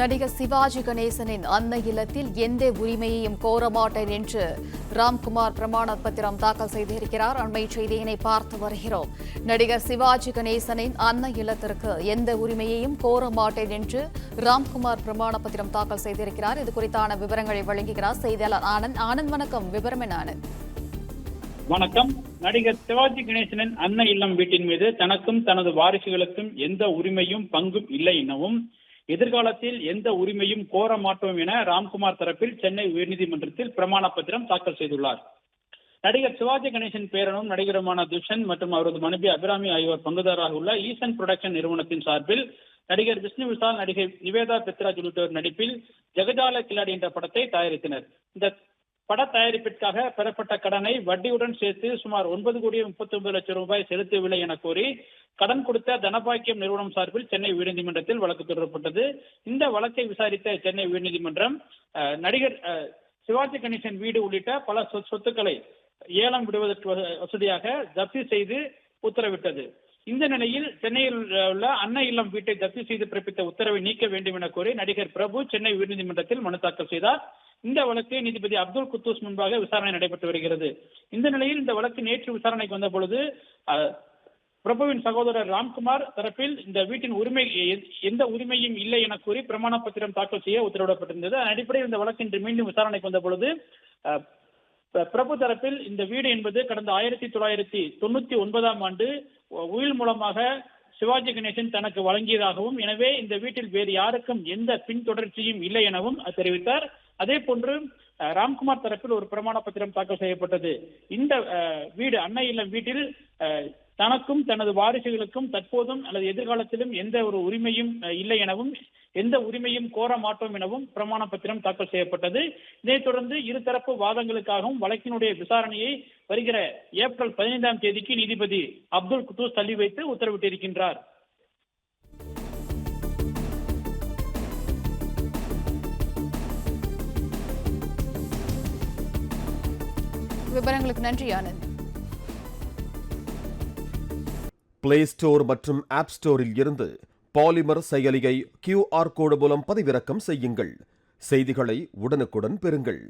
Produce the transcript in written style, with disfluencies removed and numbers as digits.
நடிகர் சிவாஜி கணேசனின் அன்னை இல்லத்தில் எந்த உரிமையையும் கோர மாட்டேன் என்று ராம்குமார் பிரமாண பத்திரம் தாக்கல் செய்திருக்கிறார். அண்மை செய்தியினை பார்த்து வருகிறோம். நடிகர் சிவாஜி கணேசனின் அன்னை இல்லத்திற்கு எந்த உரிமையையும் கோர மாட்டேன் என்று ராம்குமார் பிரமாண பத்திரம் தாக்கல் செய்திருக்கிறார். இது குறித்தான விவரங்களை வழங்குகிறார் செய்தியாளர் ஆனந்த். ஆனந்த், வணக்கம். விவரம் என்ன ஆனந்த்? வணக்கம். நடிகர் சிவாஜி கணேசனின் அன்னை இல்லம் வீட்டின் மீது தனக்கும் தனது வாரிசுகளுக்கும் எந்த உரிமையும் பங்கும் இல்லை எனவும் எதிர்காலத்தில் எந்த உரிமையும் கோர மாட்டோம் என ராம்குமார் தரப்பில் சென்னை உயர்நீதிமன்றத்தில் பிரமாண பத்திரம் தாக்கல் செய்துள்ளார். நடிகர் சிவாஜி கணேசன் பேரனும் நடிகருமான துஷன் மற்றும் அவரது மனைவி அபிராமி ஆகியோர் பங்குதாரராக உள்ள ஈசன் புரொடக்ஷன் நிறுவனத்தின் சார்பில் நடிகர் விஷ்ணு விஷால், நடிகை நிவேதா பெத்ராஜ் உள்ளிட்டோர் நடிப்பில் ஜெகஜால கில்லாடி என்ற படத்தை தயாரித்தனர். இந்த பட தயாரிப்பிற்காக பெறப்பட்ட கடனை வட்டியுடன் சேர்த்து சுமார் 9,39,00,000 ரூபாய் செலுத்தவில்லை என கோரி கடன் கொடுத்த தனபாக்கியம் நிறுவனம் சார்பில் சென்னை உயர்நீதிமன்றத்தில் வழக்கு தொடரப்பட்டது. இந்த வழக்கை விசாரித்த சென்னை உயர்நீதிமன்றம் நடிகர் சிவாஜி கணேசன் வீடு உள்ளிட்ட பல சொத்துக்களை ஏலம் விடுவதற்கு வசதியாக ஜப்தி செய்து உத்தரவிட்டது. இந்த நிலையில் சென்னையில் உள்ள அன்னை இல்லம் வீட்டை ஜப்தி செய்து பிறப்பித்த உத்தரவை நீக்க வேண்டும் என கோரி நடிகர் பிரபு சென்னை உயர்நீதிமன்றத்தில் மனு தாக்கல் செய்தார். இந்த வழக்கு நீதிபதி அப்துல் குத்தூஸ் முன்பாக விசாரணை நடைபெற்று வருகிறது. இந்த நிலையில் இந்த வழக்கு நேற்று விசாரணைக்கு வந்த பொழுது பிரபுவின் சகோதரர் ராம்குமார் தரப்பில் இந்த வீட்டின் எந்த உரிமையும் இல்லை என கூறி பிரமாண பத்திரம் தாக்கல் செய்ய உத்தரவிடப்பட்டிருந்தது. அதன் அடிப்படையில் இந்த வழக்கு இன்று மீண்டும் விசாரணைக்கு வந்த பொழுது பிரபு தரப்பில் இந்த வீடு என்பது கடந்த 1999 ஆண்டு உயில் மூலமாக சிவாஜி கணேசன் தனக்கு வழங்கியதாகவும், எனவே இந்த வீட்டில் வேறு யாருக்கும் எந்த பின்தொடர்ச்சியும் இல்லை எனவும் தெரிவித்தார். அதே போன்று ராம்குமார் தரப்பில் ஒரு பிரமாண பத்திரம் தாக்கல் செய்யப்பட்டது. இந்த வீடு அன்னை இல்லம் வீட்டில் தனக்கும் தனது வாரிசுகளுக்கும் தற்போதும் அல்லது எதிர்காலத்திலும் எந்த ஒரு உரிமையும் இல்லை எனவும் எந்த உரிமையும் கோர மாட்டோம் எனவும் பிரமாண பத்திரம் தாக்கல் செய்யப்பட்டது. இதைத் தொடர்ந்து இருதரப்பு வாதங்களுக்காகவும் வழக்கினுடைய விசாரணையை வருகிற ஏப்ரல் 15ஆம் தேதிக்கு நீதிபதி அப்துல் குத்தூஸ் தள்ளி வைத்து உத்தரவிட்டிருக்கின்றார். விவரங்களுக்கு நன்றி ஆனந்த். பிளே ஸ்டோர் மற்றும் ஆப் ஸ்டோரில் இருந்து பாலிமர் செயலியை QR கோடு மூலம் பதிவிறக்கம் செய்யுங்கள். செய்திகளை உடனுக்குடன் பெறுங்கள்.